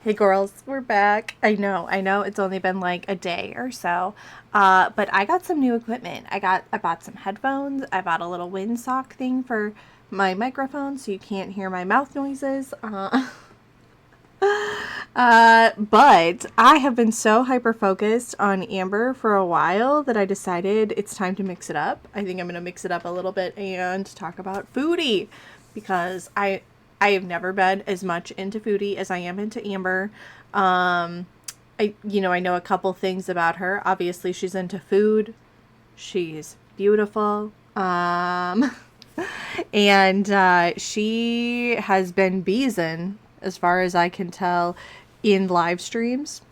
Hey girls, we're back. I know it's only been like a day or so. But I got some new equipment. I bought some headphones. I bought a little windsock thing for my microphone so you can't hear my mouth noises. But I have been so hyper focused on Amber for a while that I decided it's time to mix it up. I think I'm gonna mix it up a little bit and talk about Foodie because I have never been as much into Foodie as I am into Amber. I know a couple things about her. Obviously, she's into food. She's beautiful. And she has been beezing, as far as I can tell, in live streams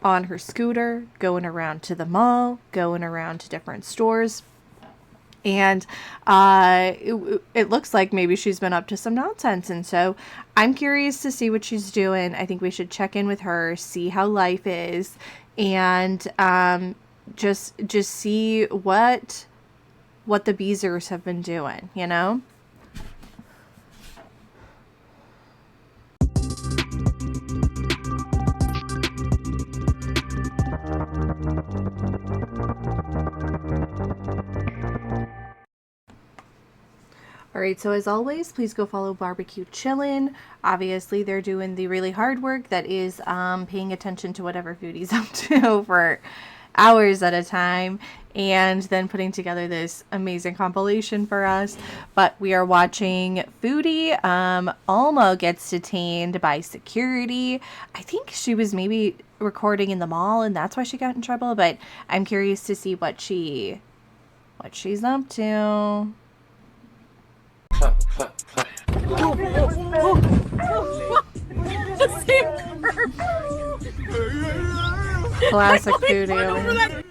on her scooter, going around to the mall, going around to different stores. And it looks like maybe she's been up to some nonsense. And so I'm curious to see what she's doing. I think we should check in with her, see how life is, and just see what the Beezers have been doing, you know? All right, so as always, please go follow Barbecue Chillin'. Obviously, they're doing the really hard work that is paying attention to whatever Foodie's up to for hours at a time and then putting together this amazing compilation for us. But we are watching Foodie. Alma gets detained by security. I think she was maybe recording in the mall and that's why she got in trouble, but I'm curious to see what she's up to. Classic Foodie over here.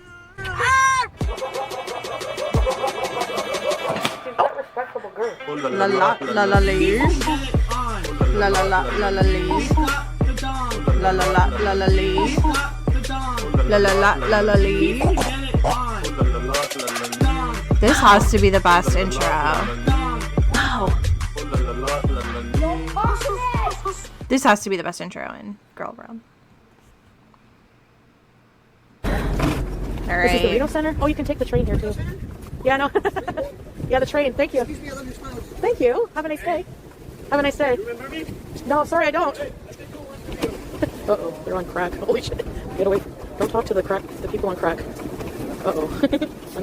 La la la la lee. La la la la la lee. La la la la la lee. La la la la la lee. This has to be the best intro. Wow. This has to be the best intro in Girl World. All right. This is the Reno Center. Oh, you can take the train here too. Yeah, no. Yeah, the train. Thank you. Thank you. Have a nice day. Have a nice day. No, sorry, I don't. Uh-oh, they're on crack. Holy shit. Get away. Don't talk to the people on crack. Uh-oh.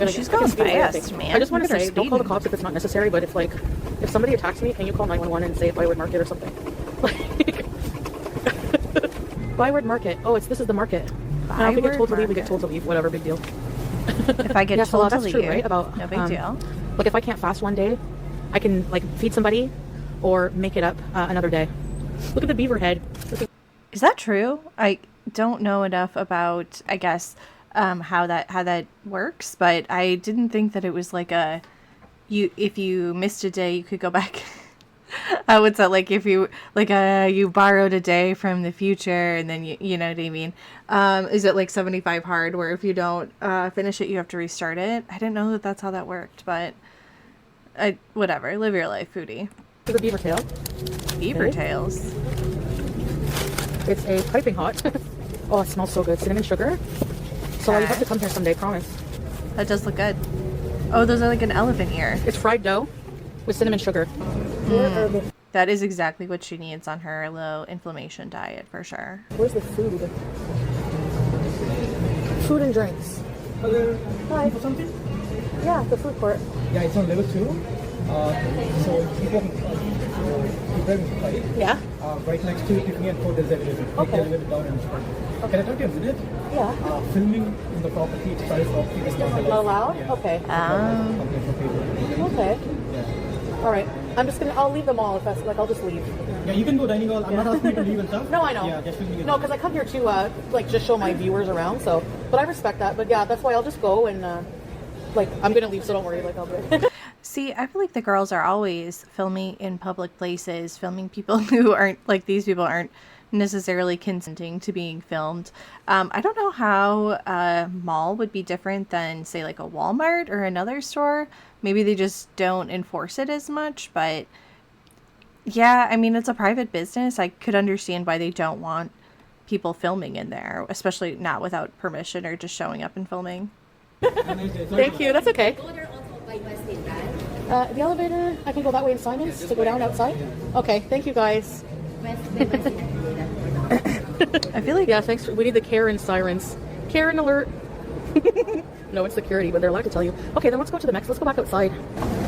She's going fast, man. I just want to say, don't call the cops if it's not necessary, but if somebody attacks me, can you call 911 and say Byward Market or something? Byward Market. Oh, this is the market. If we get told to leave, we get told to leave. Whatever, big deal. If I get told to that's leave, true, right? About no big deal. Like if I can't fast one day, I can feed somebody or make it up another day. Look at the beaver head. Is that true? I don't know enough about, I guess, how that works, but I didn't think that it was like if you missed a day, you could go back. What's that, like if you you borrowed a day from the future and then you know what I mean? Is it like 75 hard where if you don't finish it, you have to restart it? I didn't know that that's how that worked, but whatever. Live your life, Foodie. The beaver tail. Beaver tails. It's a piping hot. Oh, it smells so good. Cinnamon sugar. So you have to come here someday, promise. That does look good. Oh, those are like an elephant ear. It's fried dough with cinnamon sugar. That is exactly what she needs on her low inflammation diet for sure. Where's the food? Food and drinks. Hello. Hi. For something? Yeah, the food court. Yeah, it's on level 2. So people can play. Yeah. Right next to Tiffany and Ford is elevator. Okay. Take the elevator down and start. Okay. Can I talk to you a minute? Yeah. Filming in the property, it's private property. It's not allowed. Allowed? Yeah. Okay. Okay. Okay. Yeah. All right. I'll leave them all if that's I'll just leave. Yeah, you can go dining hall. I'm not asking you to leave and stuff. No, I know. Yeah, just filming it. No, because I come here to just show my viewers around. So, but I respect that. But yeah, that's why I'll just go and I'm gonna leave, so don't worry. I'll do it. See, I feel like the girls are always filming in public places, filming people who aren't these people aren't necessarily consenting to being filmed. I don't know how a mall would be different than, say, like a Walmart or another store. Maybe they just don't enforce it as much, but yeah, I mean, it's a private business. I could understand why they don't want people filming in there, especially not without permission or just showing up and filming. Thank you. That's okay. The elevator, I can go that way in Simon's to go down outside? Okay, thank you guys. I feel like Yeah, thanks. We need the Karen sirens. Karen alert. No, it's security, but they're allowed to tell you. Okay, then let's go to the next. Let's go back outside.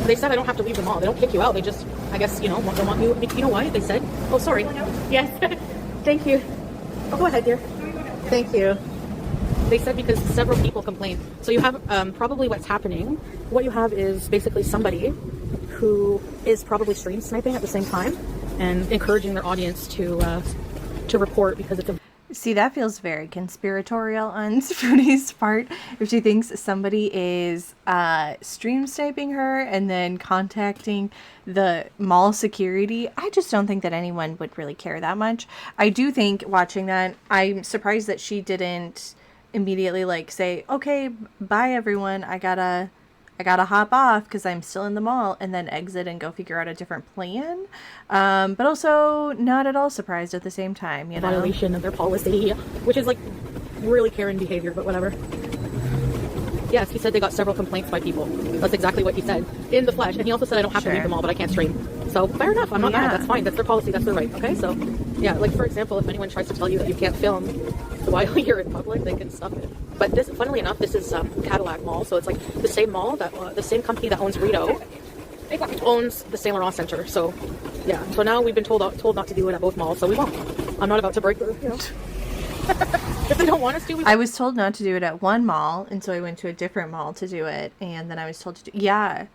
They said I don't have to leave the mall. They don't kick you out. They just, I guess, don't want you. You know why? They said. Oh, sorry. Yes. Thank you. Oh, go ahead, dear. Thank you. They said because several people complained. So you have probably what's happening. What you have is basically somebody who is probably stream sniping at the same time and encouraging their audience to report because it's a. See, that feels very conspiratorial on Foodie's part. If she thinks somebody is stream sniping her and then contacting the mall security, I just don't think that anyone would really care that much. I do think watching that, I'm surprised that she didn't immediately like say, okay, bye everyone, I gotta hop off because I'm still in the mall, and then exit and go figure out a different plan. But also not at all surprised at the same time, Violation of their policy, which is like really Karen behavior, but whatever. Yes, he said they got several complaints by people. That's exactly what he said in the flesh. And he also said I don't have to leave the mall, but I can't stream. So fair enough. I'm not mad. That's fine. That's their policy. That's their right. Okay. So yeah, like for example, if anyone tries to tell you that you can't film while you're in public, they can stop it. But this, funnily enough, this is Cadillac Mall. So it's like the same mall that the same company that owns Rito owns the Saint Laurent Center. So yeah. So now we've been told not to do it at both malls, so we won't. I'm not about to break the. If they don't want us to, I was told not to do it at one mall, and so I went to a different mall to do it, and then I was told to do. Yeah.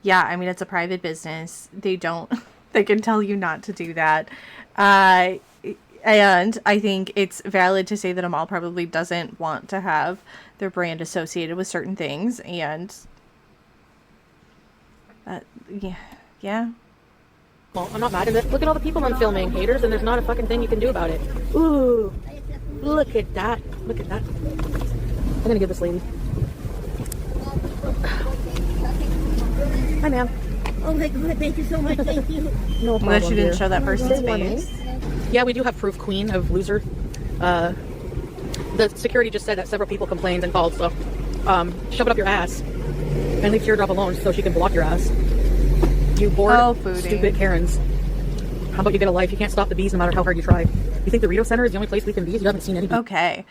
I mean, it's a private business. They can tell you not to do that. And I think it's valid to say that a mall probably doesn't want to have their brand associated with certain things, and yeah. Well, I'm not mad at it. Look at all the people I'm filming, haters, and there's not a fucking thing you can do about it. Ooh, look at that. Look at that. I'm gonna give this lady. Hi, ma'am. Oh my god, thank you so much, thank you. No problem. Unless you didn't dear. show that person's face. Yeah, we do have proof, queen of loser. The security just said that several people complained and called, so shove it up your ass and leave Teardrop alone so she can block your ass. You bored, stupid Karens. How about you get a life? You can't stop the bees no matter how hard you try. You think the Rito Center is the only place we can be? You haven't seen any bees. Okay.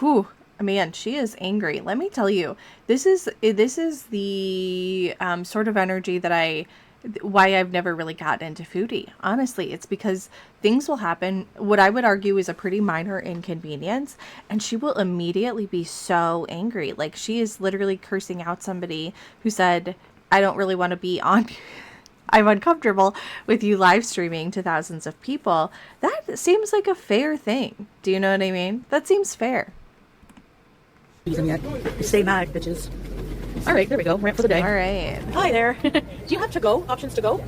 Whew. Man, she is angry. Let me tell you, this is the sort of energy that why I've never really gotten into Foodie. Honestly, it's because things will happen, what I would argue is a pretty minor inconvenience, and she will immediately be so angry. Like, she is literally cursing out somebody who said, I don't really want to be on. I'm uncomfortable with you live streaming to thousands of people. That seems like a fair thing. Do you know what I mean? That seems fair. Yet. Stay mad, bitches. All right, there we go. Rant for the day. All right. Hi there. Do you have to-go options to go?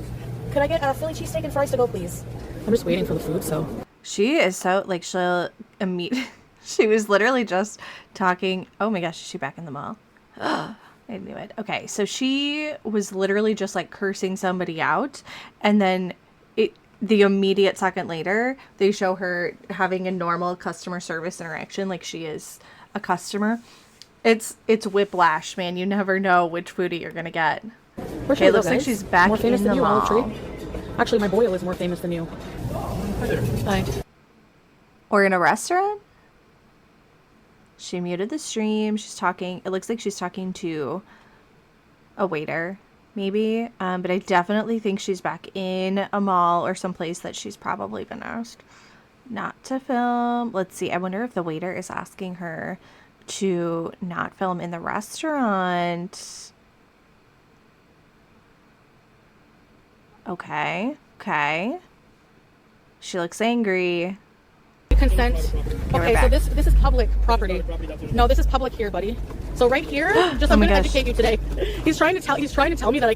Could I get a Philly cheesesteak and fries to go, please? I'm just waiting for the food, so. She is so, like, she was literally just talking. Oh my gosh, is she back in the mall? I knew it. Okay, so she was literally just, like, cursing somebody out, and then the immediate second later, they show her having a normal customer service interaction like she is a customer. It's whiplash, man. You never know which Foodie you're gonna get. Okay, it looks like she's back more famous in than the you, mall. Olive Tree. Actually, my boil is more famous than you. Hi there. Hi. Or in a restaurant. She muted the stream. She's talking. It looks like she's talking to a waiter, maybe. But I definitely think she's back in a mall or someplace that she's probably been asked not to film. Let's see. I wonder if the waiter is asking her to not film in the restaurant. Okay. She looks angry. Consent. Okay, so this is public property. No, this is public here, buddy. So right here, just I'm gonna educate you today. He's trying to tell me that I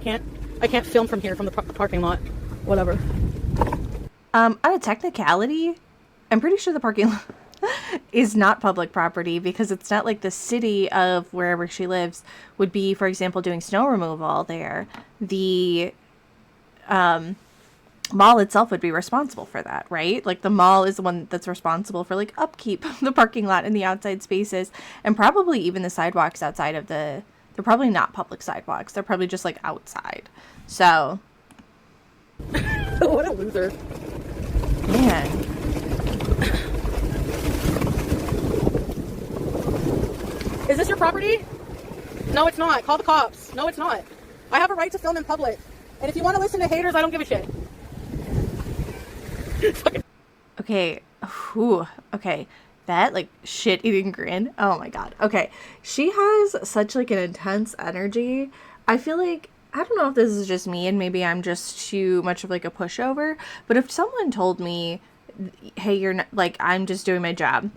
can't film from here, from the parking lot. Whatever. On a technicality, I'm pretty sure the parking lot is not public property because it's not like the city of wherever she lives would be, for example, doing snow removal there. mall itself would be responsible for that, right? Like the mall is the one that's responsible for like upkeep of the parking lot and the outside spaces, and probably even the sidewalks outside of they're probably not public sidewalks. They're probably just like outside. So What a loser. man, Is this your property? No, it's not. Call the cops. No, it's not. I have a right to film in public. And if you want to listen to haters, I don't give a shit. okay, whew, okay, that like shit eating grin. Oh my god. Okay, she has such like an intense energy. I feel like, I don't know if this is just me and maybe I'm just too much of like a pushover, but if someone told me, hey, you're not, like, I'm just doing my job,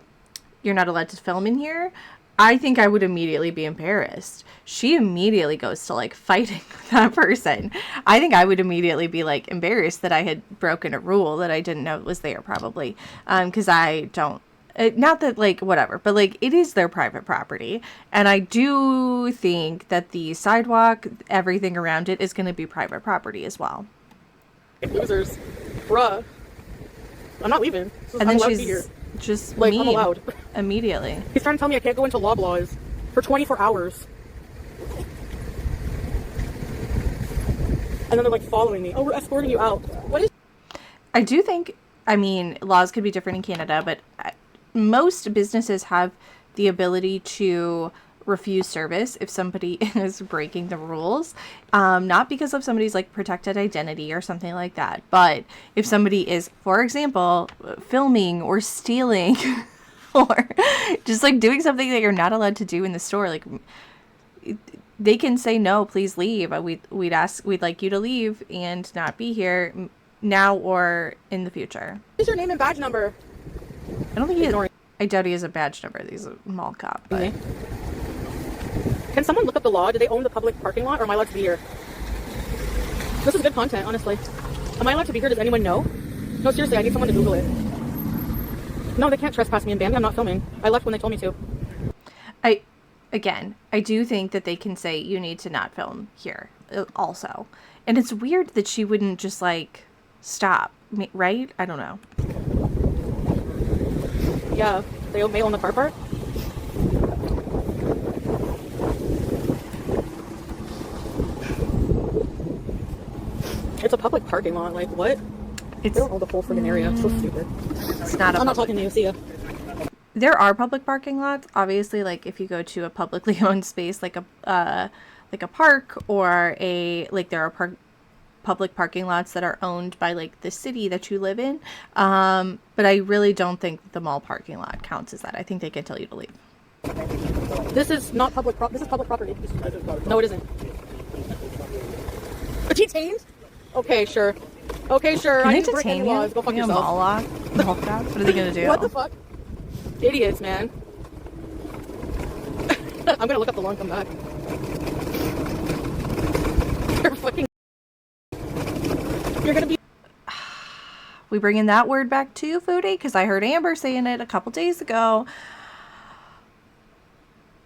you're not allowed to film in here, I think I would immediately be embarrassed. She immediately goes to like fighting with that person. I think I would immediately be like embarrassed that I had broken a rule that I didn't know was there, probably. Because I don't, not that like whatever, but like it is their private property. And I do think that the sidewalk, everything around it is going to be private property as well. Losers. Bruh. I'm not leaving. And then she's just like, mean I'm allowed. Immediately. He's trying to tell me I can't go into Loblaws for 24 hours. And then they're like following me. Oh, we're escorting you out. What is... I do think, I mean, laws could be different in Canada, but most businesses have the ability to refuse service if somebody is breaking the rules. Not because of somebody's like protected identity or something like that, but if somebody is, for example, filming or stealing or just like doing something that you're not allowed to do in the store, like they can say, no, please leave. We'd like you to leave and not be here now or in the future. What is your name and badge number? I don't think I doubt he has a badge number. He's a mall cop. But... Can someone look up the law? Do they own the public parking lot, or am I allowed to be here? This is good content, honestly. Am I allowed to be here? Does anyone know? No, seriously, I need someone to Google it. No, they can't trespass me and ban me. I'm not filming. I left when they told me to. I do think that they can say you need to not film here also. And it's weird that she wouldn't just like stop, right? I don't know. Yeah, they may own the car park. It's a public parking lot. Like, what? They don't own the whole friggin' area. It's so stupid. It's not. I'm not talking to you. See ya. There are public parking lots. Obviously, like if you go to a publicly owned space, like a park or there are public parking lots that are owned by like the city that you live in. But I really don't think that the mall parking lot counts as that. I think they can tell you to leave. This is not public. This is public property. No, it isn't. Detained? Okay, sure. Okay, sure. Can I they need to break any detain you? laws. Go fuck You yourself. mall lock? Mall cop? What are they gonna do? What the fuck? Idiots, man. I'm gonna look up the law and come back. You're fucking. You're gonna be. We bringing that word back to you, Foodie? Because I heard Amber saying it a couple days ago.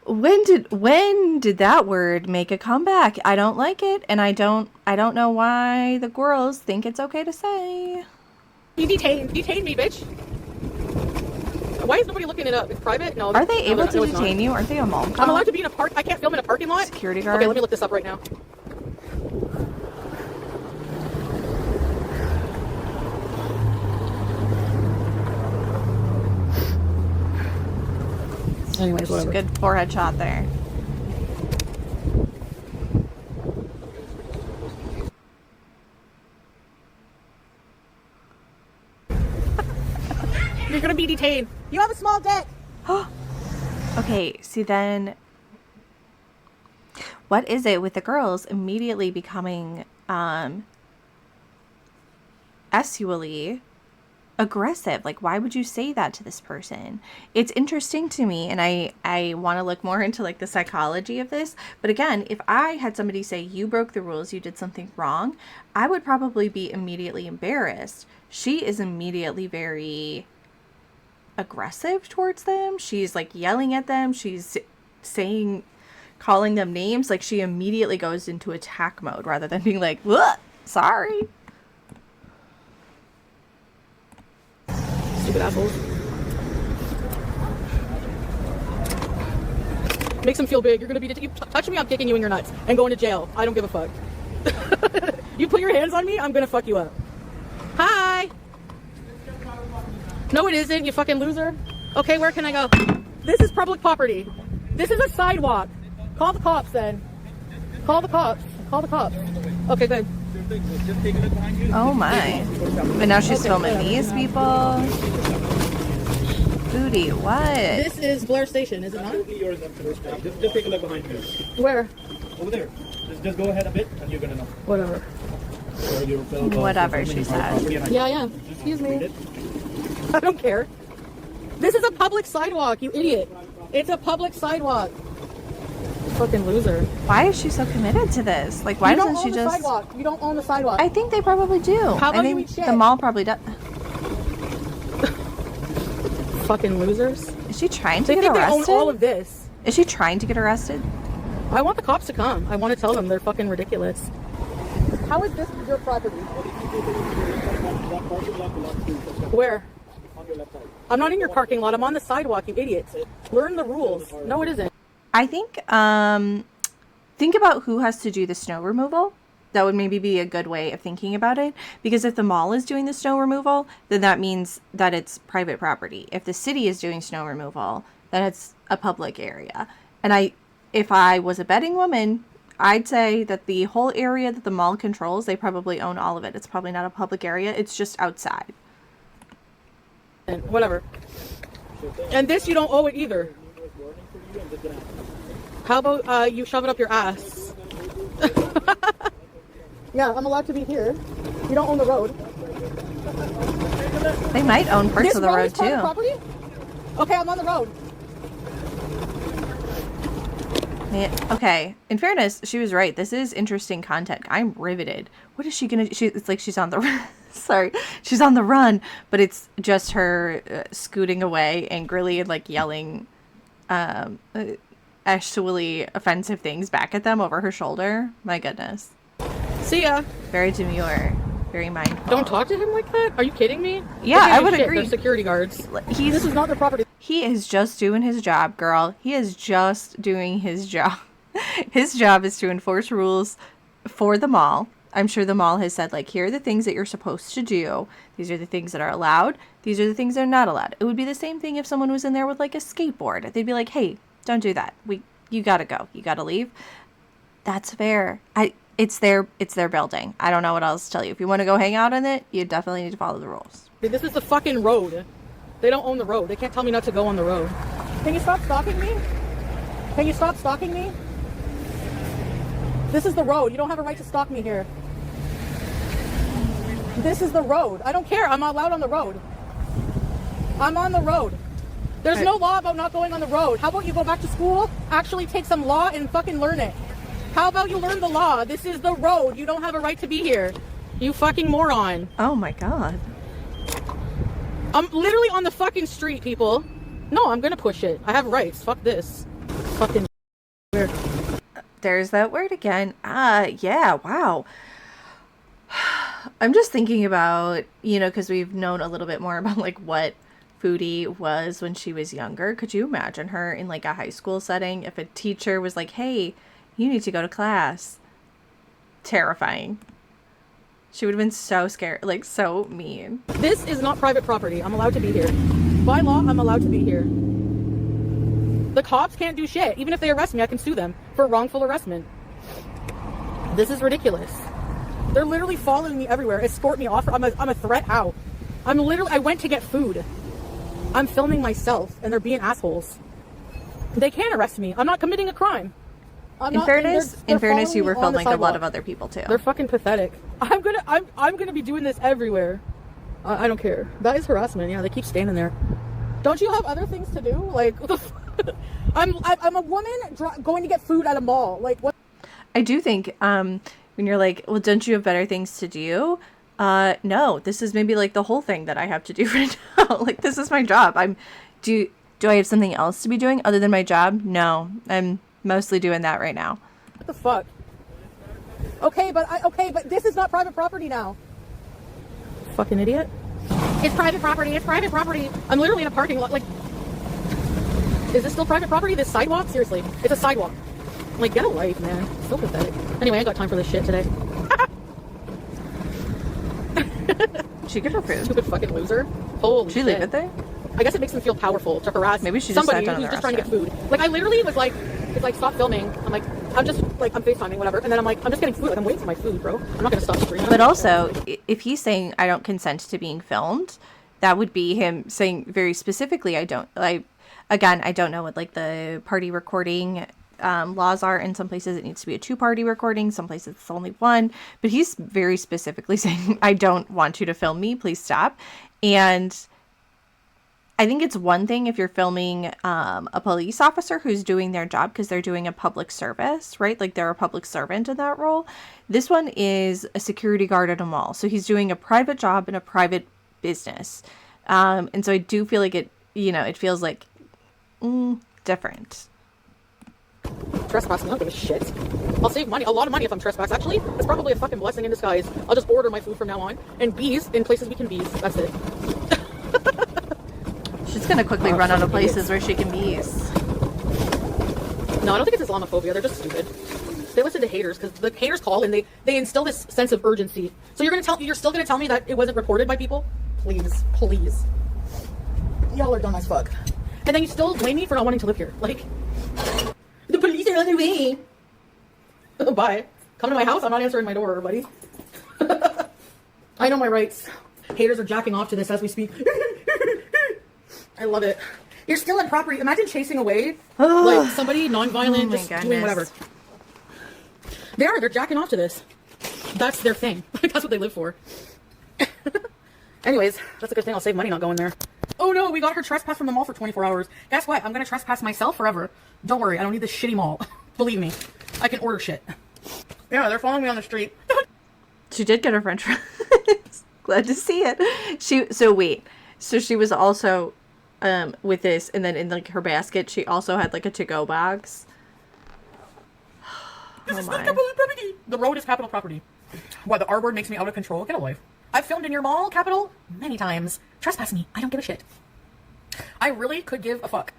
When did that word make a comeback? I don't like it, and I don't know why the girls think it's okay to say. You detained me, bitch. Why is nobody looking it up? It's private? No. Are they able to detain you? Aren't they a mall cop? I'm allowed to be in a park. I can't film in a parking lot? Security guard? Okay, let me look this up right now. Anyways, whatever. Good forehead shot there. You're gonna be detained. You have a small dick. Okay, see then, what is it with the girls immediately becoming sexually aggressive? Like, why would you say that to this person? It's interesting to me, and I want to look more into like the psychology of this. But again, if I had somebody say you broke the rules, you did something wrong, I would probably be immediately embarrassed. She is immediately very aggressive towards them. She's like yelling at them. She's calling them names. Like, she immediately goes into attack mode rather than being like, "What? Sorry." Stupid assholes. Makes them feel big. You're gonna be, you touch me, I'm kicking you in your nuts and going to jail. I don't give a fuck. You put your hands on me, I'm gonna fuck you up. Hi. No, it isn't, you fucking loser. Okay, where can I go? This is public property. This is a sidewalk. Call the cops then. Call the cops. Call the cops. Okay, good. Oh my. But now she's filming these people. Foodie, what? This is Blart Station, is it not? Just take a look behind you. Where? Over there. Just go ahead a bit and you're gonna know. Whatever. Whatever she said. Yeah. Excuse me. I don't care. This is a public sidewalk, you idiot. It's a public sidewalk. Fucking loser. Why is she so committed to this? Like, why doesn't she just... Sidewalk. You don't own the sidewalk. I think they probably do. How about I you think eat shit? the mall probably does. Fucking losers. Is she trying to They get think arrested? they own all of this. Is she trying to get arrested? I want the cops to come. I want to tell them they're fucking ridiculous. How is this your property? Where? I'm not in your parking lot. I'm on the sidewalk, you idiots. Learn the rules. No, it isn't. I think about who has to do the snow removal. That would maybe be a good way of thinking about it. Because if the mall is doing the snow removal, then that means that it's private property. If the city is doing snow removal, then it's a public area. And if I was a betting woman, I'd say that the whole area that the mall controls, they probably own all of it. It's probably not a public area. It's just outside. Whatever. And this, you don't owe it either. How about you shove it up your ass? Yeah, I'm allowed to be here. You don't own the road. They might own parts of the road too. Property? Okay, I'm on the road. Yeah, okay, in fairness, she was right. This is interesting content. I'm riveted. What is she gonna do? It's like she's on the sorry, she's on the run, but it's just her scooting away angrily and like yelling actually offensive things back at them over her shoulder. My goodness. See ya. Very demure, very mindful. Don't talk to him like that. Are you kidding me? Yeah, I would agree. They're security guards. This is not their property. He is just doing his job, girl. He is just doing his job. His job is to enforce rules for the mall. I'm sure the mall has said, like, here are the things that you're supposed to do. These are the things that are allowed. These are the things that are not allowed. It would be the same thing if someone was in there with, like, a skateboard. They'd be like, hey, don't do that. You gotta go. You gotta leave. That's fair. It's their building. I don't know what else to tell you. If you want to go hang out in it, you definitely need to follow the rules. This is the fucking road. They don't own the road. They can't tell me not to go on the road. Can you stop stalking me? Can you stop stalking me? This is the road. You don't have a right to stalk me here. This is the road. I don't care. I'm not allowed on the road. I'm on the road. There's no law about not going on the road. How about you go back to school, actually take some law and fucking learn it? How about you learn the law? This is the road. You don't have a right to be here. You fucking moron. Oh my god. I'm literally on the fucking street, people. No, I'm gonna push it. I have rights. Fuck this. Fucking weird. There's that word again. Yeah, wow. I'm just thinking about, because we've known a little bit more about, like, what Foodie was when she was younger. Could you imagine her in, like, a high school setting if a teacher was like, hey, you need to go to class? Terrifying. She would have been so scared, like, so mean. This is not private property. I'm allowed to be here. By law, I'm allowed to be here. The cops can't do shit. Even if they arrest me, I can sue them for wrongful arrestment. This is ridiculous. They're literally following me everywhere, escort me off. I'm a threat. How? I went to get food. I'm filming myself, and they're being assholes. They can't arrest me. I'm not committing a crime. In fairness, you were filming a lot of other people too. They're fucking pathetic. I'm gonna be doing this everywhere. I don't care. That is harassment. Yeah, they keep standing there. Don't you have other things to do? Like, what the I'm a woman going to get food at a mall. Like, what? I do think when you're like, well, don't you have better things to do? No, this is maybe like the whole thing that I have to do right now. Like, this is my job. Do I have something else to be doing other than my job? No, I'm mostly doing that right now. What the fuck? Okay, but this is not private property now. Fucking idiot. It's private property. It's private property. I'm literally in a parking lot. Like, is this still private property? This sidewalk? Seriously, it's a sidewalk. Like, get a life, man. So pathetic. Anyway, I got time for this shit today. She get her food. Stupid fucking loser. Holy She shit. leave it there? I guess it makes them feel powerful to harass Maybe she just somebody sat down in who's the just trying to get restaurant. food. Like, I literally was like, it's like, stop filming. I'm like, I'm FaceTiming, whatever. And then I'm like, I'm just getting food. Like, I'm waiting for my food, bro. I'm not gonna stop streaming. But also, if he's saying I don't consent to being filmed, that would be him saying very specifically I don't. Again, I don't know what like the party recording laws are. In some places it needs to be a 2-party recording, some places it's only one, but he's very specifically saying I don't want you to film me, please stop. And I think it's one thing if you're filming a police officer who's doing their job because they're doing a public service, right? Like they're a public servant in that role. This one is a security guard at a mall, so he's doing a private job in a private business. And so I do feel like it, it feels like different. Trespassing, I don't give a shit. I'll save money, a lot of money if I'm trespassed. Actually, it's probably a fucking blessing in disguise. I'll just order my food from now on. And bees in places we can bees. That's it. She's gonna quickly run out of places where she can be. No, I don't think it's Islamophobia. They're just stupid. They listen to haters because the haters call and they instill this sense of urgency. So you're still gonna tell me that it wasn't reported by people? Please, please. Y'all are dumb as fuck. And then you still blame me for not wanting to live here. Like, the police are on their way. Bye. Come to my house. I'm not answering my door, buddy. I know my rights. Haters are jacking off to this as we speak. I love it. You're still in property. Imagine chasing away like somebody non-violent, just doing whatever. They're jacking off to this. That's their thing. Like, that's what they live for. Anyways, that's a good thing. I'll save money not going there. Oh no, we got her trespass from the mall for 24 hours. Guess what? I'm gonna trespass myself forever. Don't worry, I don't need this shitty mall. Believe me, I can order shit. Yeah, they're following me on the street. She did get her french fries. Glad to see it. So she was also with this, and then in like her basket she also had like a to-go box. This is not capital property. The road is capital property. Why, the R word makes me out of control? Get a life. I've filmed in your mall, Capital, many times. Trespass me. I don't give a shit. I really could give a fuck.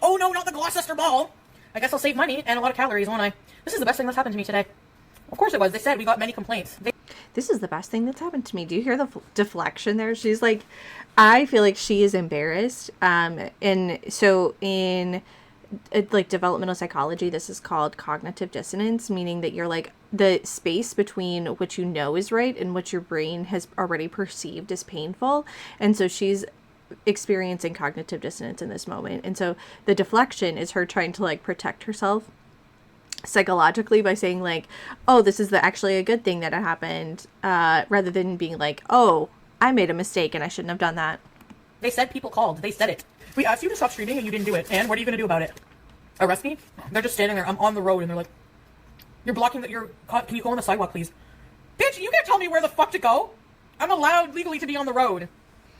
Oh no, not the Gloucester Mall. I guess I'll save money and a lot of calories, won't I? This is the best thing that's happened to me today. Of course it was. They said we got many complaints. This is the best thing that's happened to me. Do you hear the deflection there? She's like, I feel like she is embarrassed. And so in like developmental psychology, this is called cognitive dissonance, meaning that you're like the space between what you know is right and what your brain has already perceived as painful. And so she's experiencing cognitive dissonance in this moment. And so the deflection is her trying to like protect herself psychologically by saying like, oh, this is actually a good thing that it happened, rather than being like, oh, I made a mistake and I shouldn't have done that. They said people called. They said it. We asked you to stop streaming and you didn't do it. And what are you going to do about it? Arrest me? They're just standing there. I'm on the road and they're like, you're blocking that. Can you go on the sidewalk, please? Bitch, you can't tell me where the fuck to go. I'm allowed legally to be on the road.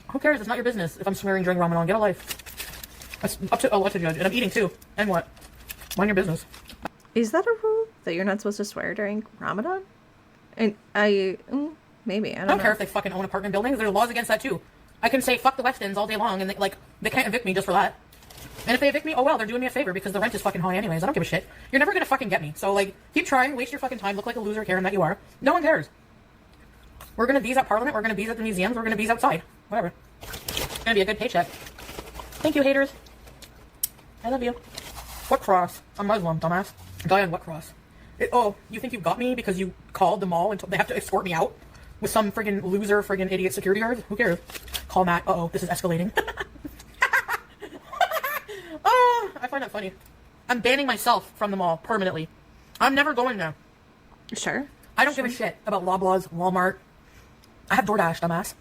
Who cares? It's not your business if I'm swearing during Ramadan. Get a life. That's up to Allah to judge. And I'm eating too. And what? Mind your business. Is that a rule that you're not supposed to swear during Ramadan? And maybe. I don't know. care if they fucking own apartment buildings. There are laws against that too. I can say fuck the West Ends all day long and they can't evict me just for that. And if they evict me, oh well, they're doing me a favor because the rent is fucking high anyways. I don't give a shit. You're never gonna fucking get me. So like, keep trying, waste your fucking time, look like a loser Karen that you are. No one cares. We're gonna bees at Parliament, we're gonna bees at the museums, we're gonna bees outside. Whatever. It's gonna be a good paycheck. Thank you, haters. I love you. What cross? I'm Muslim, dumbass. Die on what cross? You think you got me because you called the mall and they have to escort me out with some friggin' loser, friggin' idiot security guard? Who cares? Call Matt. This is escalating. I find that funny. I'm banning myself from the mall permanently. I'm never going there. Sure. I don't give a shit about Loblaws, Walmart. I have DoorDash, dumbass.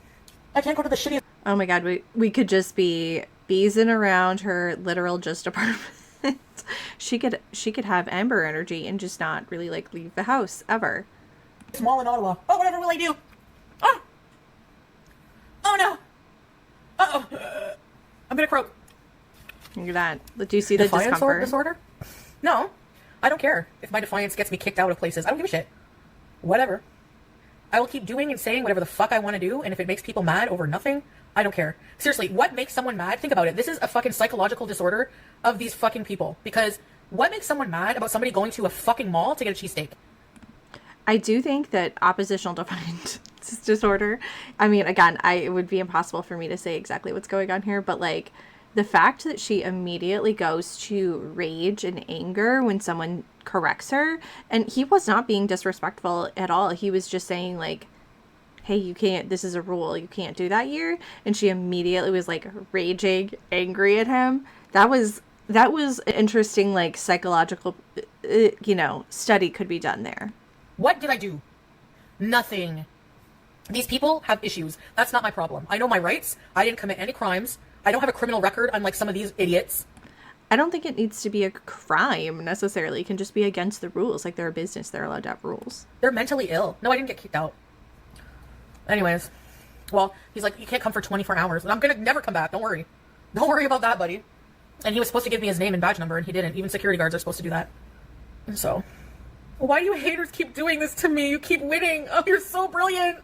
I can't go to the shitty. Oh my god, we could just be beezing around her literal just apartment. She could have Amber energy and just not really like leave the house ever. Mall in Ottawa. Oh, whatever will I do? Oh no. I'm gonna croak. Look at that. Do you see the Defiance discomfort? disorder? No, I don't care if my defiance gets me kicked out of places. I don't give a shit. Whatever. I will keep doing and saying whatever the fuck I want to do, and if it makes people mad over nothing, I don't care. Seriously, what makes someone mad? Think about it. This is a fucking psychological disorder of these fucking people. Because what makes someone mad about somebody going to a fucking mall to get a cheesesteak? I do think that oppositional defiant disorder, I mean, again, it would be impossible for me to say exactly what's going on here, but like the fact that she immediately goes to rage and anger when someone corrects her, and he was not being disrespectful at all. He was just saying like, hey, you can't, this is a rule, you can't do that here. And she immediately was like raging, angry at him. That was an interesting, like, psychological, study could be done there. What did I do? Nothing. These people have issues. That's not my problem. I know my rights. I didn't commit any crimes. I don't have a criminal record, unlike some of these idiots. I don't think it needs to be a crime, necessarily. It can just be against the rules. Like, they're a business. They're allowed to have rules. They're mentally ill. No, I didn't get kicked out. Anyways. Well, he's like, you can't come for 24 hours. And I'm going to never come back. Don't worry. Don't worry about that, buddy. And he was supposed to give me his name and badge number, and he didn't. Even security guards are supposed to do that. And so, why do you haters keep doing this to me? You keep winning. Oh, you're so brilliant.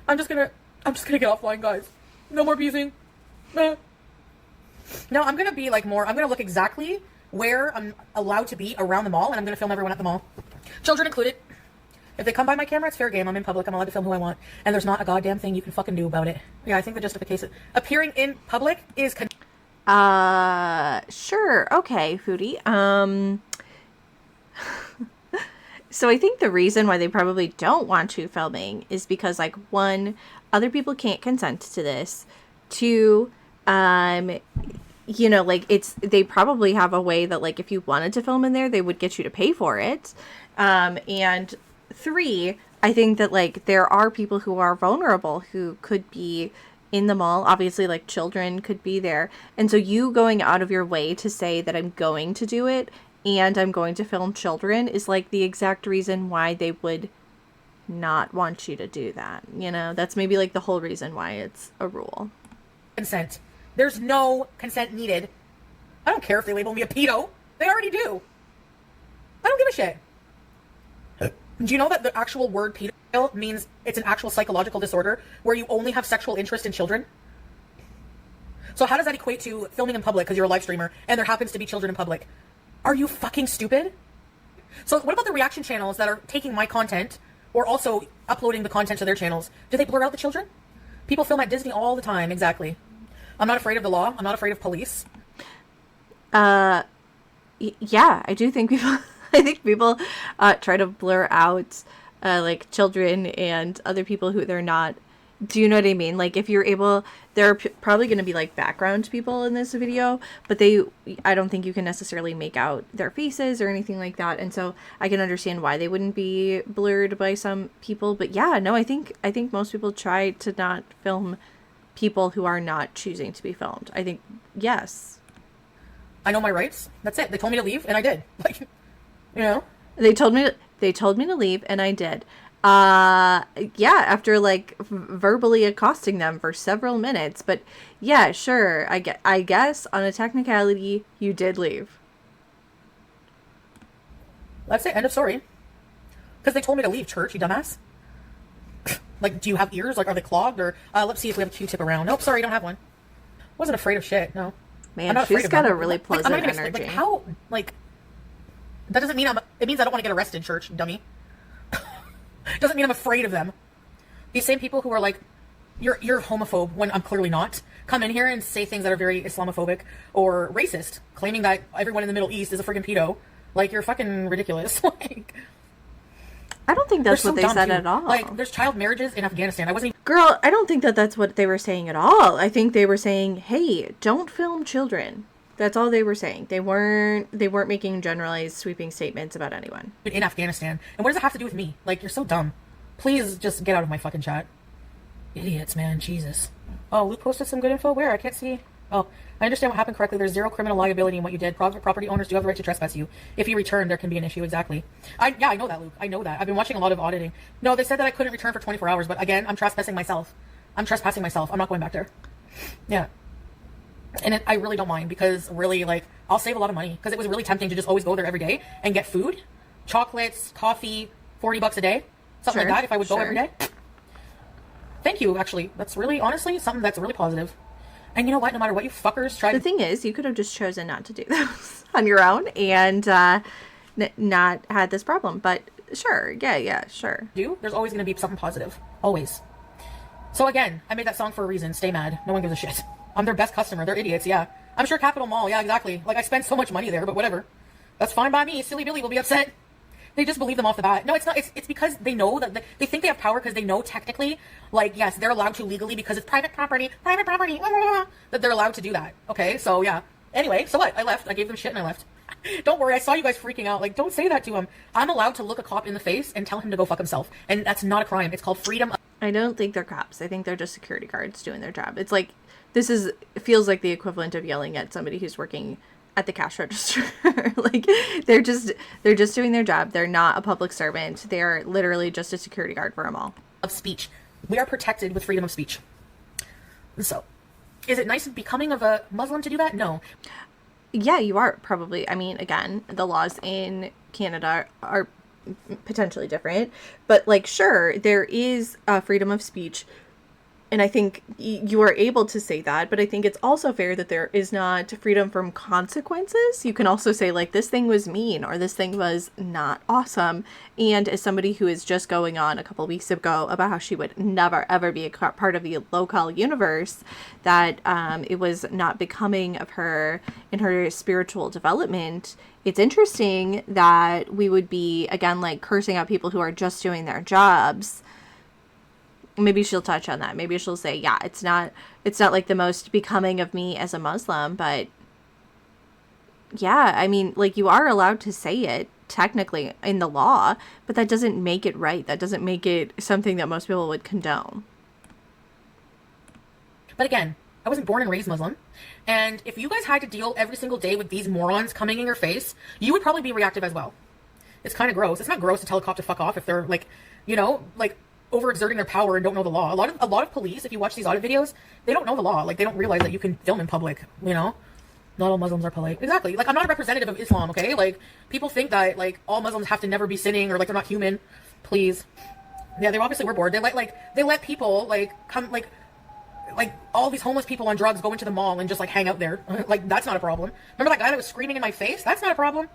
I'm just gonna get offline, guys. No more abusing. No, I'm gonna be like more. I'm gonna look exactly where I'm allowed to be around the mall, and I'm gonna film everyone at the mall, children included. If they come by my camera, it's fair game. I'm in public. I'm allowed to film who I want, and there's not a goddamn thing you can fucking do about it. Yeah, I think the justification appearing in public is. Sure. Okay, Foodie. So I think the reason why they probably don't want you filming is because, like, one, other people can't consent to this. Two, like, they probably have a way that, like, if you wanted to film in there, they would get you to pay for it. And three, I think that, like, there are people who are vulnerable who could be in the mall. Obviously, like, children could be there. And so you going out of your way to say that I'm going to do it and I'm going to film children is, like, the exact reason why they would not want you to do that. That's maybe, like, the whole reason why it's a rule. Consent. There's no consent needed. I don't care if they label me a pedo. They already do. I don't give a shit. Do you know that the actual word pedo means it's an actual psychological disorder where you only have sexual interest in children? So how does that equate to filming in public because you're a live streamer and there happens to be children in public? Are you fucking stupid? So what about the reaction channels that are taking my content or also uploading the content to their channels? Do they blur out the children? People film at Disney all the time, exactly. I'm not afraid of the law. I'm not afraid of police. Yeah, I do think people... I think people try to blur out, like, children and other people who they're not. Do you know what I mean? Like, if you're able, there are probably going to be, like, background people in this video, but I don't think you can necessarily make out their faces or anything like that. And so I can understand why they wouldn't be blurred by some people. But yeah, no, I think most people try to not film people who are not choosing to be filmed. I think, yes. I know my rights. That's it. They told me to leave, and I did. Like, They told me to leave, and I did. Yeah, after, like, verbally accosting them for several minutes. But yeah, sure. I guess on a technicality, you did leave. That's it. End of story. Because they told me to leave, church, you dumbass. Like, do you have ears? Like, are they clogged? Or let's see if we have a Q-tip around. Nope, sorry, you don't have one. Wasn't afraid of shit. No. Man, she's got a really pleasant energy. Like, how? Like. That doesn't mean it means I don't want to get arrested, church, dummy. Doesn't mean I'm afraid of them. These same people who are like, you're homophobe when I'm clearly not, come in here and say things that are very Islamophobic or racist, claiming that everyone in the Middle East is a freaking pedo. Like, you're fucking ridiculous. Like, I don't think that's what they said at all. Like, there's child marriages in Afghanistan. Girl, I don't think that's what they were saying at all. I think they were saying, hey, don't film children. That's all they were saying. They weren't making generalized sweeping statements about anyone. In Afghanistan. And what does it have to do with me? Like, you're so dumb. Please just get out of my fucking chat. Idiots, man. Jesus. Oh, Luke posted some good info. Where? I can't see. Oh, I understand what happened correctly. There's zero criminal liability in what you did. Property owners do have the right to trespass you. If you return, there can be an issue. Exactly. Yeah, I know that, Luke. I know that. I've been watching a lot of auditing. No, they said that I couldn't return for 24 hours. But again, I'm trespassing myself. I'm not going back there. Yeah. And I really don't mind because really, like, I'll save a lot of money because it was really tempting to just always go there every day and get food, chocolates, coffee, $40 a day. Something Sure, like that, if I would go sure. every day. Thank you, actually. That's really, honestly, something that's really positive. And you know what? No matter what you fuckers try The to thing is, you could have just chosen not to do this on your own and not had this problem. But sure, yeah, sure. do, there's always going to be something positive. Always. So again, I made that song for a reason. Stay mad. No one gives a shit. I'm their best customer. They're idiots, yeah. I'm sure Capital Mall, yeah, exactly. Like, I spend so much money there, but whatever. That's fine by me. Silly Billy will be upset. They just believe them off the bat. No, it's not. It's because they know that they think they have power because they know technically, like, yes, they're allowed to legally because it's private property, that they're allowed to do that. Okay, so yeah. Anyway, so what? I left. I gave them shit and I left. Don't worry, I saw you guys freaking out. Like, don't say that to him. I'm allowed to look a cop in the face and tell him to go fuck himself. And that's not a crime. It's called freedom of... I don't think they're cops. I think they're just security guards doing their job. It's like, it feels like the equivalent of yelling at somebody who's working at the cash register. Like, they're just doing their job. They're not a public servant. They're literally just a security guard for a mall. of speech. We are protected with freedom of speech. So, is it nice and becoming of a Muslim to do that? No. Yeah, you are probably. I mean, again, the laws in Canada are potentially different, but like, sure, there is freedom of speech. And I think you are able to say that, but I think it's also fair that there is not freedom from consequences. You can also say, like, this thing was mean or this thing was not awesome. And as somebody who is just going on a couple weeks ago about how she would never, ever be a part of the local universe, that it was not becoming of her in her spiritual development. It's interesting that we would be, again, like, cursing out people who are just doing their jobs. Maybe she'll touch on that. Maybe she'll say, yeah, it's not like the most becoming of me as a Muslim, but yeah, I mean, like, you are allowed to say it technically in the law, but that doesn't make it right. That doesn't make it something that most people would condone. But again, I wasn't born and raised Muslim. And if you guys had to deal every single day with these morons coming in your face, you would probably be reactive as well. It's kind of gross. It's not gross to tell a cop to fuck off if they're, like, you know, like, overexerting their power and don't know the law. A lot of police, if you watch these audit videos, they don't know the law. Like, they don't realize that you can film in public, you know? Not all Muslims are polite. Exactly. Like, I'm not a representative of Islam, okay? Like, people think that, like, all Muslims have to never be sinning or, like, they're not human. Please. Yeah, they obviously were bored. They let people, like, come, like, all these homeless people on drugs go into the mall and just, like, hang out there. Like, that's not a problem. Remember that guy that was screaming in my face? That's not a problem.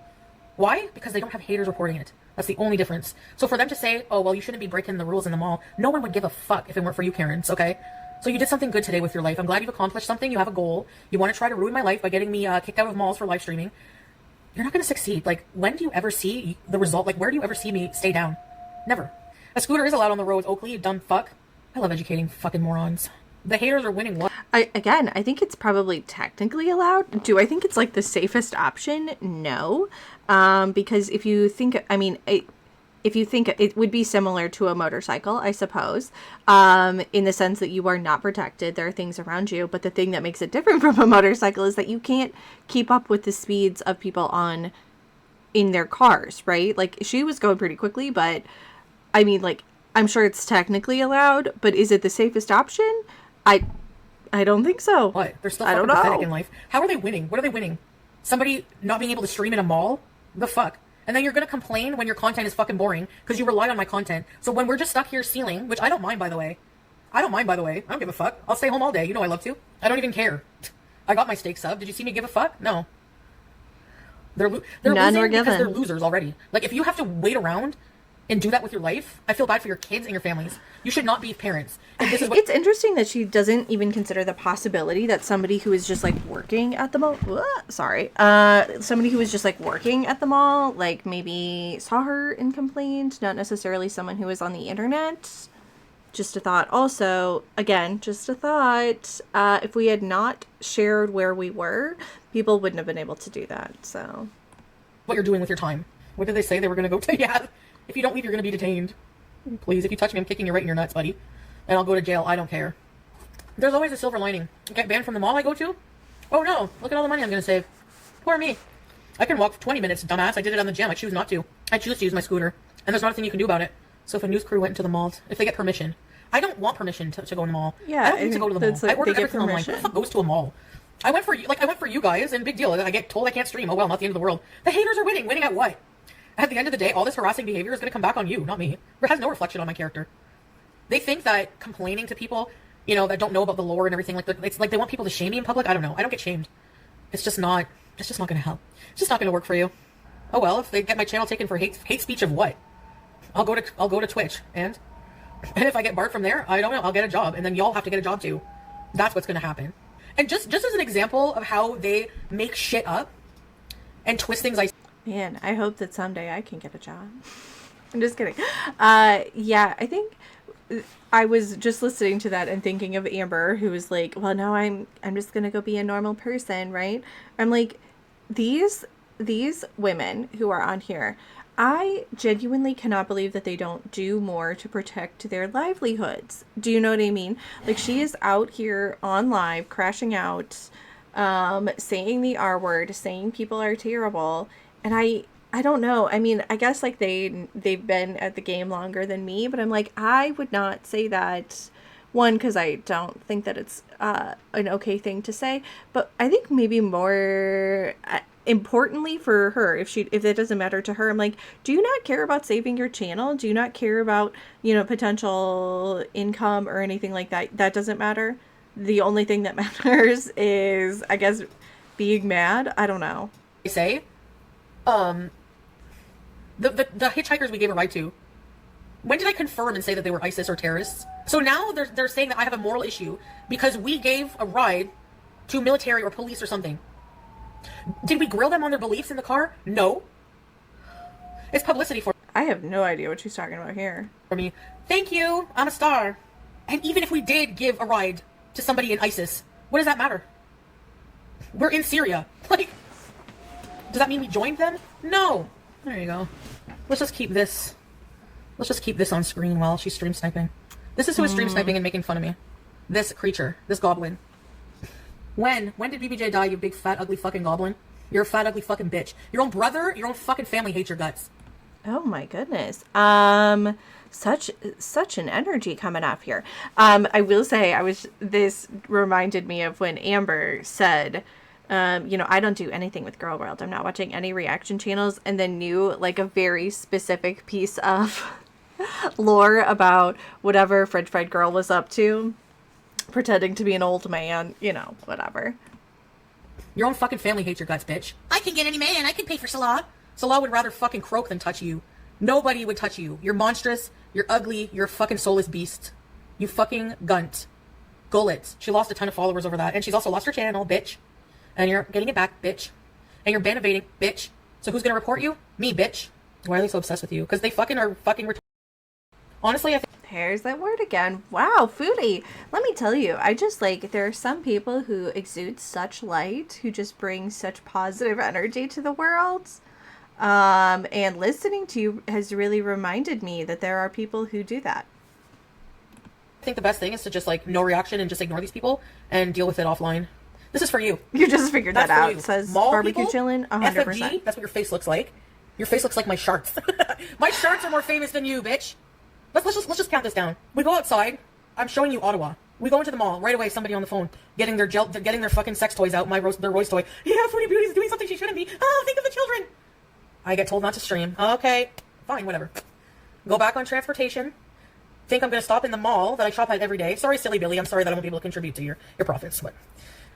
Why? Because they don't have haters reporting it. That's the only difference. So for them to say, oh, well, you shouldn't be breaking the rules in the mall, no one would give a fuck if it weren't for you, Karens, okay? So you did something good today with your life. I'm glad you've accomplished something. You have a goal. You want to try to ruin my life by getting me kicked out of malls for live streaming. You're not going to succeed. Like, when do you ever see the result? Like, where do you ever see me stay down? Never. A scooter is allowed on the roads, Oakley, you dumb fuck. I love educating fucking morons. The haters are winning. What? I think it's probably technically allowed. Do I think it's, like, the safest option? No. Because if you think, I mean, if you think it would be similar to a motorcycle, I suppose, in the sense that you are not protected. There are things around you. But the thing that makes it different from a motorcycle is that you can't keep up with the speeds of people in their cars, right? Like, she was going pretty quickly, but I mean, like, I'm sure it's technically allowed, but is it the safest option? I don't think so. What? They're still fucking pathetic in life. How are they winning? What are they winning? Somebody not being able to stream in a mall? The fuck? And then you're gonna complain when your content is fucking boring because you rely on my content. So when we're just stuck here stealing, which I don't mind, by the way. I don't give a fuck. I'll stay home all day. You know I love to. I don't even care. I got my steak sub. Did you see me give a fuck? No. They're losing because they're losers already. Like, if you have to wait around and do that with your life, I feel bad for your kids and your families. You should not be parents. This is what... It's interesting that she doesn't even consider the possibility that somebody who is just, like, working at the mall, somebody who is just, like, working at the mall, like, maybe saw her and complained, not necessarily someone who was on the internet. Just a thought. Also, again, just a thought, if we had not shared where we were, people wouldn't have been able to do that, so. What you're doing with your time. What did they say they were going to go to? Yeah. If you don't leave, you're going to be detained. Please, if you touch me, I'm kicking you right in your nuts, buddy. And I'll go to jail. I don't care. There's always a silver lining. Get banned from the mall I go to? Oh no, look at all the money I'm going to save. Poor me. I can walk for 20 minutes, dumbass. I did it on the gym. I choose not to. I choose to use my scooter. And there's not a thing you can do about it. So if a news crew went into the malls, if they get permission. I don't want permission to go in the mall. Yeah, I don't need to go to the mall. Like, I order everything online. Who the fuck goes to a mall? I went for you guys, and big deal. I get told I can't stream. Oh well, not the end of the world. The haters are winning. Winning at what? At the end of the day, all this harassing behavior is going to come back on you, not me. It has no reflection on my character. They think that complaining to people, you know, that don't know about the lore and everything, like it's like they want people to shame me in public. I don't know. I don't get shamed. It's just not going to help. It's just not going to work for you. Oh well, if they get my channel taken for hate speech of what? I'll go to Twitch and if I get barred from there, I don't know, I'll get a job and then y'all have to get a job too. That's what's going to happen. And just as an example of how they make shit up and twist things, Man, I hope that someday I can get a job. I'm just kidding. Yeah, I think I was just listening to that and thinking of Amber, who was like, well, now I'm just going to go be a normal person, right? I'm like, these women who are on here, I genuinely cannot believe that they don't do more to protect their livelihoods. Do you know what I mean? Like, she is out here on live, crashing out, saying the R word, saying people are terrible. And I don't know. I mean, I guess like they've been at the game longer than me, but I'm like, I would not say that. One, because I don't think that it's an okay thing to say, but I think maybe more importantly for her, if it doesn't matter to her, I'm like, do you not care about saving your channel? Do you not care about, you know, potential income or anything like that? That doesn't matter. The only thing that matters is, I guess, being mad. I don't know. say, the hitchhikers we gave a ride to, when did I confirm and say that they were ISIS or terrorists? So now they're saying that I have a moral issue because we gave a ride to military or police or something. Did we grill them on their beliefs in the car? No. It's publicity for I have no idea what she's talking about here. me. Thank you. I'm a star. And even if we did give a ride to somebody in ISIS, what does that matter? We're in Syria. Like, does that mean we joined them? No. There you go. Let's just keep this on screen while she's stream sniping. This is who is stream sniping and making fun of me. This creature. This goblin. When did BBJ die, you big fat ugly fucking goblin? You're a fat ugly fucking bitch. Your own brother, your own fucking family hates your guts. Oh my goodness. Such an energy coming off here. I will say this reminded me of when Amber said, you know, I don't do anything with Girl World. I'm not watching any reaction channels, and then knew like a very specific piece of lore about whatever French fried girl was up to, pretending to be an old man, you know, whatever. Your own fucking family hates your guts, bitch. I can get any man. I can pay for Salah. Salah would rather fucking croak than touch you. Nobody would touch you. You're monstrous. You're ugly. You're a fucking soulless beast. You fucking gunt. Gullet. She lost a ton of followers over that. And she's also lost her channel, bitch. And you're getting it back, bitch. And you're ban evading, bitch. So who's gonna report you? Me, bitch. Why are they so obsessed with you? Because they fucking are fucking honestly, I think There's that word again. Wow, Foodie. Let me tell you, I just like, there are some people who exude such light, who just bring such positive energy to the world. And listening to you has really reminded me that there are people who do that. I think the best thing is to just like no reaction and just ignore these people and deal with it offline. This is for you. You just figured That's that for out. you. Says Mall barbecue people, chillin', 100%. FFG, that's what your face looks like. Your face looks like my sharks. My sharks are more famous than you, bitch. Let's just count this down. We go outside. I'm showing you Ottawa. We go into the mall right away. Somebody on the phone getting their fucking sex toys out. Their Royce toy. Yeah, Foodie Beauty is doing something she shouldn't be. Oh, think of the children. I get told not to stream. Okay, fine, whatever. Go back on transportation. Think I'm gonna stop in the mall that I shop at every day. Sorry, silly Billy. I'm sorry that I won't be able to contribute to your profits. But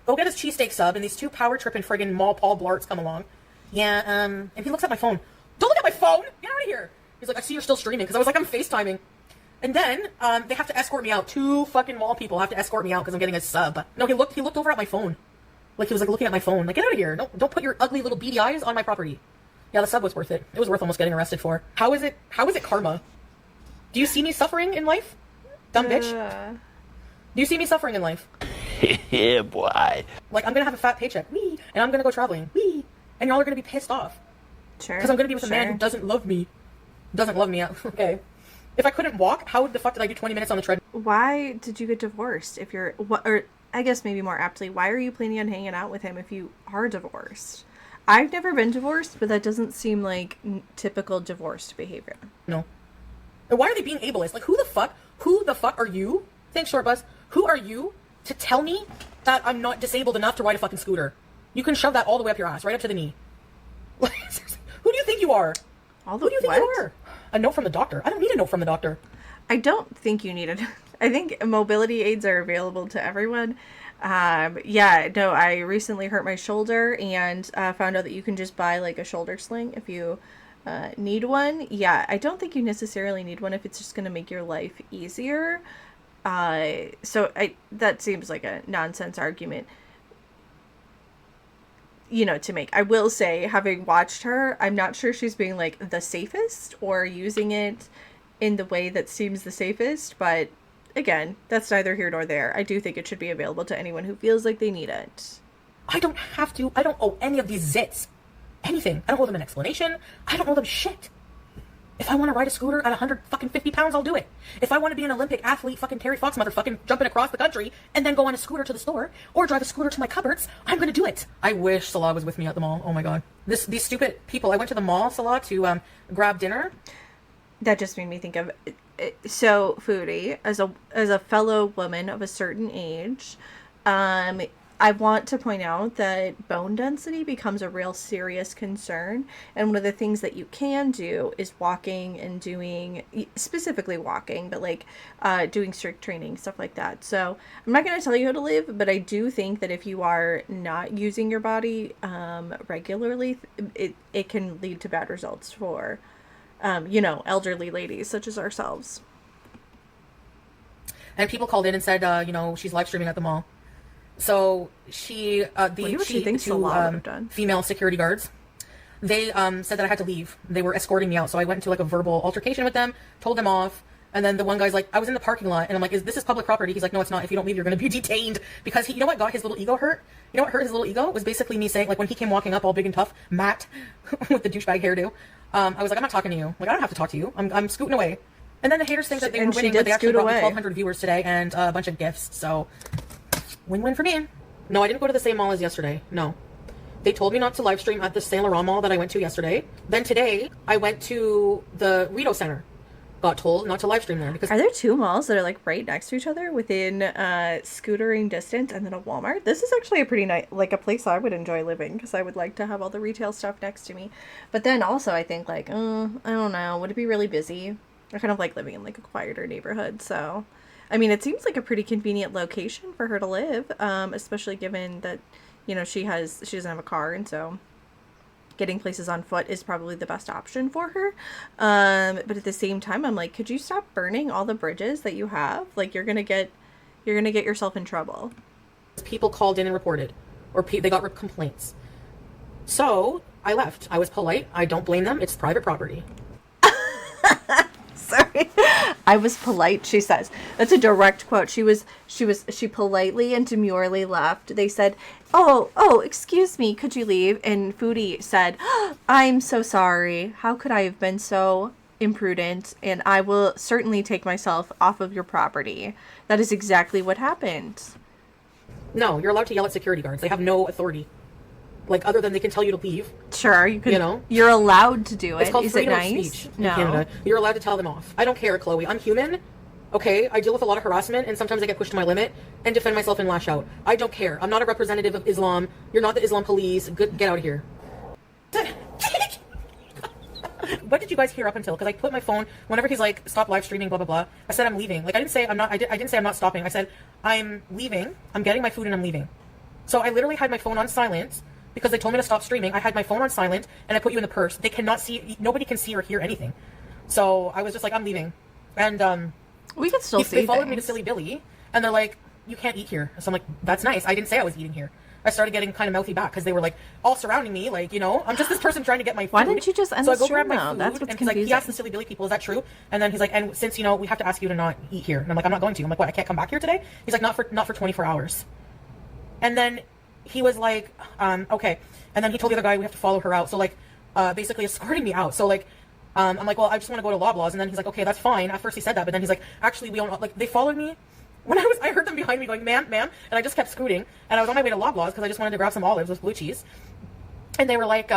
go get his cheesesteak sub, and these two power tripping friggin' mall Paul Blarts come along. Yeah, and he looks at my phone. Don't look at my phone. Get out of here. He's like, I see you're still streaming, because I was like, I'm FaceTiming. And then they have to escort me out. Two fucking mall people have to escort me out because I'm getting a sub. No, he looked over at my phone. Like he was like looking at my phone. Like, get out of here. Don't put your ugly little beady eyes on my property. Yeah, the sub was worth it. It was worth almost getting arrested for. How is it karma? Do you see me suffering in life? Dumb bitch. Do you see me suffering in life? Yeah, boy. Like, I'm gonna have a fat paycheck. Wee. And I'm gonna go traveling. Wee. And y'all are gonna be pissed off. Sure. Because I'm gonna be with a man who doesn't love me. Doesn't love me. Okay. If I couldn't walk, how the fuck did I do 20 minutes on the treadmill? Why did you get divorced? If you're, or I guess maybe more aptly, why are you planning on hanging out with him if you are divorced? I've never been divorced, but that doesn't seem like typical divorced behavior. No. And why are they being ableist? Like, who the fuck are you? Thanks, Short Bus. Who are you to tell me that I'm not disabled enough to ride a fucking scooter? You can shove that all the way up your ass, right up to the knee. Like, seriously, who do you think you are? All the Who do you think what? you are? A note from the doctor. I don't need a note from the doctor. I don't think you need it. I think mobility aids are available to everyone. Yeah, no, I recently hurt my shoulder and found out that you can just buy like a shoulder sling if you need one. Yeah, I don't think you necessarily need one if it's just going to make your life easier. That seems like a nonsense argument, you know, to make. I will say, having watched her, I'm not sure she's being like the safest or using it in the way that seems the safest, but again, that's neither here nor there. I do think it should be available to anyone who feels like they need it. I don't have to. I don't owe any of these zits anything. I don't owe them an explanation. I don't owe them shit. If I want to ride a scooter at 150 pounds, I'll do it. If I want to be an Olympic athlete, fucking Terry Fox motherfucking jumping across the country and then go on a scooter to the store or drive a scooter to my cupboards, I'm going to do it. I wish Salah was with me at the mall. Oh my God. These stupid people. I went to the mall, Salah, to grab dinner. That just made me think of, so Foodie, as a fellow woman of a certain age, I want to point out that bone density becomes a real serious concern, and one of the things that you can do is walking and doing, specifically walking, but like doing strict training, stuff like that. So I'm not going to tell you how to live, but I do think that if you are not using your body regularly, it can lead to bad results for you know, elderly ladies such as ourselves. And people called in and said, you know, she's live streaming at the mall. So she female security guards, they said that I had to leave. They were escorting me out. So I went into like a verbal altercation with them, told them off. And then the one guy's like, I was in the parking lot, and I'm like, this is public property? He's like, no, it's not. If you don't leave, you're going to be detained. Because you know what got his little ego hurt? You know what hurt his little ego? It was basically me saying, like, when he came walking up all big and tough, Matt, with the douchebag hairdo, I was like, I'm not talking to you. Like, I don't have to talk to you. I'm scooting away. And then the haters think that they were winning, but they actually brought me 1,200 viewers today and a bunch of gifts. So, win-win for me. No, I didn't go to the same mall as yesterday. No. They told me not to live stream at the Saint Laurent mall that I went to yesterday. Then today, I went to the Rideau Center. Got told not to live stream there because... Are there two malls that are like right next to each other within scootering distance and then a Walmart? This is actually a pretty nice, like a place I would enjoy living because I would like to have all the retail stuff next to me. But then also I think like, I don't know, would it be really busy? I kind of like living in like a quieter neighborhood. So, I mean, it seems like a pretty convenient location for her to live, especially given that, you know, she doesn't have a car, and so getting places on foot is probably the best option for her. But at the same time, I'm like, could you stop burning all the bridges that you have? Like, you're gonna get yourself in trouble. People called in and reported, or they got complaints. So I left. I was polite. I don't blame them. It's private property. Sorry. I was polite, she says. That's a direct quote. She politely and demurely left. They said, oh, excuse me, could you leave? And Foodie said, I'm so sorry. How could I have been so imprudent? And I will certainly take myself off of your property. That is exactly what happened. No, you're allowed to yell at security guards. They have no authority. Like, other than they can tell you to leave. Sure, you can. You know? You're allowed to do it. It's called Is it freedom of nice? speech No. in Canada. You're allowed to tell them off. I don't care, Chloe. I'm human. Okay? I deal with a lot of harassment, and sometimes I get pushed to my limit and defend myself and lash out. I don't care. I'm not a representative of Islam. You're not the Islam police. Get out of here. What did you guys hear up until? Because I put my phone, whenever he's like, stop live streaming, blah, blah, blah, I said I'm leaving. Like, I didn't say I'm not stopping. I said, I'm leaving. I'm getting my food and I'm leaving. So I literally had my phone on silent because they told me to stop streaming. I had my phone on silent and I put you in the purse. They cannot see, nobody can see or hear anything. So I was just like, I'm leaving. And we can still see they followed things. me to Silly Billy and they're like, you can't eat here. So I'm like, that's nice. I didn't say I was eating here. I started getting kind of mouthy back because they were like all surrounding me, like, you know, I'm just this person trying to get my food. Why didn't you just end so the I go stream grab my though? food, That's what's and he's like, confusing. he asked the Silly Billy people, is that true? And then he's like, and since, you know, we have to ask you to not eat here. And I'm like, I'm not going to. I'm like, what, I can't come back here today? He's like, not for 24 hours. And then he was like, okay. And then he told the other guy, we have to follow her out. So like, basically escorting me out. So like, I'm like, well, I just want to go to Loblaws. And then he's like, okay, that's fine. At first he said that, but then he's like, actually, we don't, like, they followed me. When I heard them behind me going, ma'am, and I just kept scooting, and I was on my way to Loblaws because I just wanted to grab some olives with blue cheese. And they were like,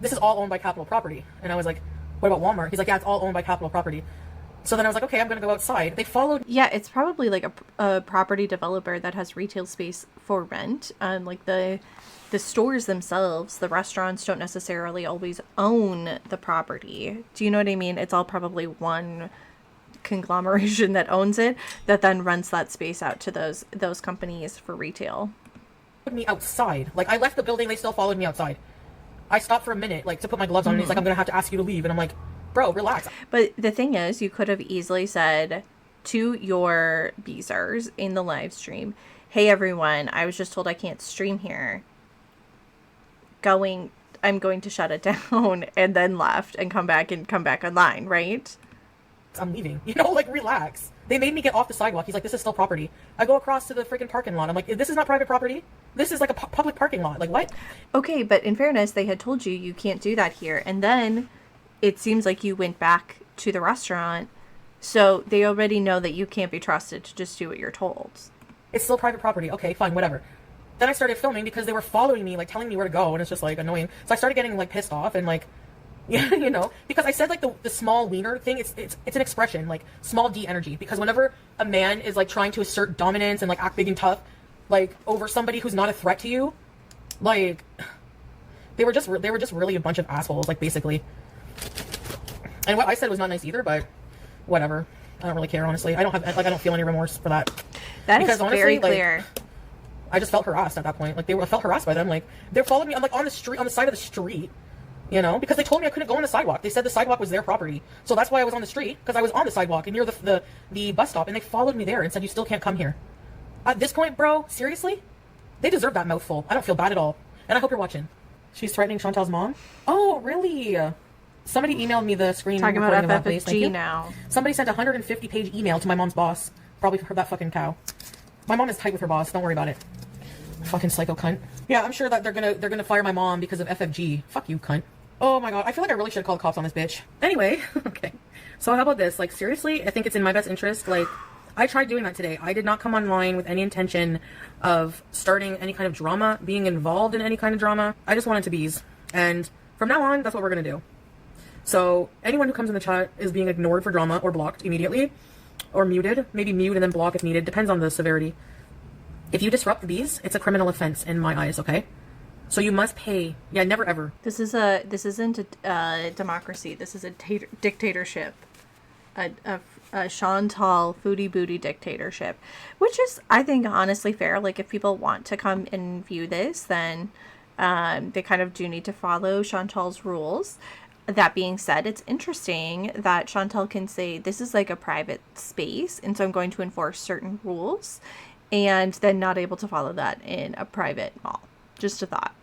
this is all owned by Capital Property. And I was like, what about Walmart? He's like, yeah, it's all owned by Capital Property. So then I was like, okay, I'm going to go outside. They followed. Yeah, it's probably like a property developer that has retail space for rent. Like the stores themselves, the restaurants don't necessarily always own the property. Do you know what I mean? It's all probably one conglomeration that owns it that then rents that space out to those companies for retail. Me outside. Like, I left the building, they still followed me outside. I stopped for a minute, like, to put my gloves on, and he's like, I'm gonna have to ask you to leave. And I'm like, bro, relax. But the thing is, you could have easily said to your Beezers in the live stream, hey everyone, I was just told I can't stream here. I'm going to shut it down, and then left and come back online, right? I'm leaving. You know, like, relax. They made me get off the sidewalk. He's like, this is still property. I go across to the freaking parking lot. I'm like, this is not private property. This is like a public parking lot. Like, what? Okay, but in fairness, they had told you can't do that here. And then it seems like you went back to the restaurant. So they already know that you can't be trusted to just do what you're told. It's still private property. Okay, fine, whatever. Then I started filming because they were following me, like, telling me where to go. And it's just, like, annoying. So I started getting, like, pissed off and, like, yeah, you know, because I said, like, the small wiener thing, it's an expression, like, small D energy, because whenever a man is, like, trying to assert dominance and, like, act big and tough, like, over somebody who's not a threat to you, like, they were just really a bunch of assholes, like, basically. And what I said was not nice either, but whatever. I don't really care, honestly. I don't feel any remorse for that. That because is honestly, very like, clear. I just felt harassed at that point. Like, I felt harassed by them. Like, they followed me. I'm, like, on the street, on the side of the street. You know, because they told me I couldn't go on the sidewalk. They said the sidewalk was their property. So that's why I was on the street, because I was on the sidewalk and near the bus stop, and they followed me there and said, you still can't come here. At this point, bro, seriously? They deserve that mouthful. I don't feel bad at all. And I hope you're watching. She's threatening Chantal's mom? Oh, really? Somebody emailed me the screen Talking recording about of that, please. Thank you. FFG now. Somebody sent a 150-page email to my mom's boss. Probably for that fucking cow. My mom is tight with her boss. Don't worry about it. Fucking psycho cunt. Yeah, I'm sure that they're gonna fire my mom because of FFG. Fuck you, cunt. Oh my god, I feel like I really should have called the cops on this bitch. Anyway, okay. So how about this? Like, seriously, I think it's in my best interest. Like, I tried doing that today. I did not come online with any intention of starting any kind of drama, being involved in any kind of drama. I just wanted to bees. And from now on, that's what we're gonna do. So anyone who comes in the chat is being ignored for drama or blocked immediately. Or muted. Maybe mute and then block if needed. Depends on the severity. If you disrupt the bees, it's a criminal offense in my eyes, okay? So you must pay. Yeah, never ever. This isn't a democracy. This is a dictatorship. A Chantal Foodie Booty dictatorship, which is, I think, honestly fair. Like, if people want to come and view this, then they kind of do need to follow Chantal's rules. That being said, it's interesting that Chantal can say, this is like a private space, and so I'm going to enforce certain rules, and then not able to follow that in a private mall. Just a thought.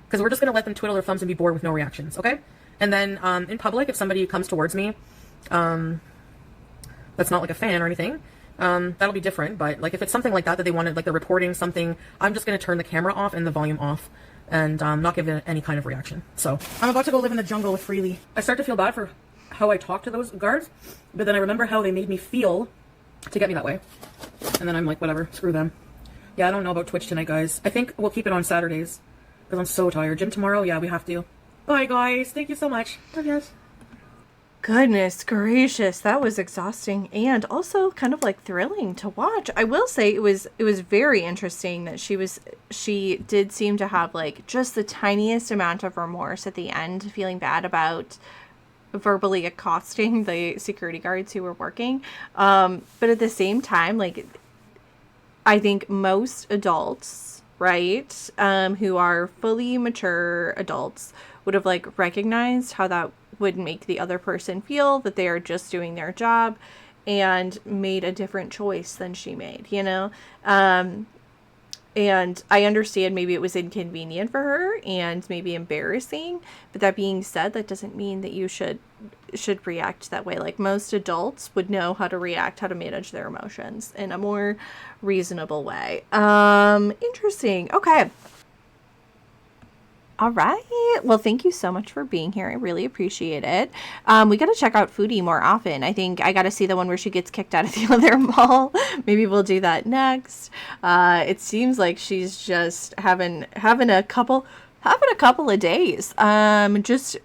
Because we're just going to let them twiddle their thumbs and be bored with no reactions, okay? And then in public, if somebody comes towards me, that's not like a fan or anything, that'll be different. But like, if it's something like that they wanted, like they're reporting something, I'm just going to turn the camera off and the volume off and not give it any kind of reaction. So I'm about to go live in the jungle with Freely. I start to feel bad for how I talk to those guards, but then I remember how they made me feel to get me that way. And then I'm like, whatever, screw them. Yeah, I don't know about Twitch tonight, guys. I think we'll keep it on Saturdays. Because I'm so tired. Gym tomorrow? Yeah, we have to. Bye, guys. Thank you so much. Love yous. Goodness gracious, that was exhausting and also kind of like thrilling to watch. I will say it was very interesting that she did seem to have like just the tiniest amount of remorse at the end, feeling bad about verbally accosting the security guards who were working. But at the same time, like, I think most adults, right, who are fully mature adults would have like recognized how that would make the other person feel, that they are just doing their job, and made a different choice than she made, you know? And I understand maybe it was inconvenient for her and maybe embarrassing, but that being said, that doesn't mean that you should react that way. Like, most adults would know how to react, how to manage their emotions in a more reasonable way. Interesting. Okay. All right. Well, thank you so much for being here. I really appreciate it. We got to check out Foodie more often. I think I got to see the one where she gets kicked out of the other mall. Maybe we'll do that next. It seems like she's just having a couple of days. Just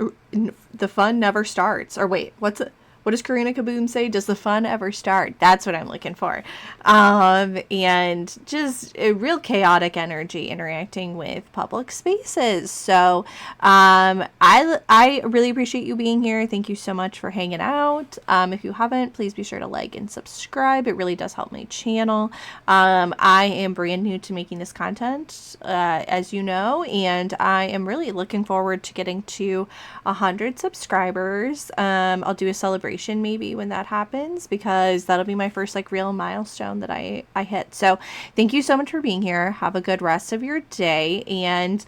the fun never starts. Or wait, what's what does Karina Kaboom say? Does the fun ever start? That's what I'm looking for. And just a real chaotic energy interacting with public spaces. So I really appreciate you being here. Thank you so much for hanging out. If you haven't, please be sure to like and subscribe. It really does help my channel. I am brand new to making this content, as you know, and I am really looking forward to getting to 100 subscribers. I'll do a celebration maybe when that happens, because that'll be my first like real milestone that I hit. So thank you so much for being here. Have a good rest of your day, and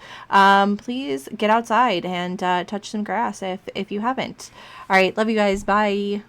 please get outside and touch some grass if you haven't. All right, love you guys. Bye.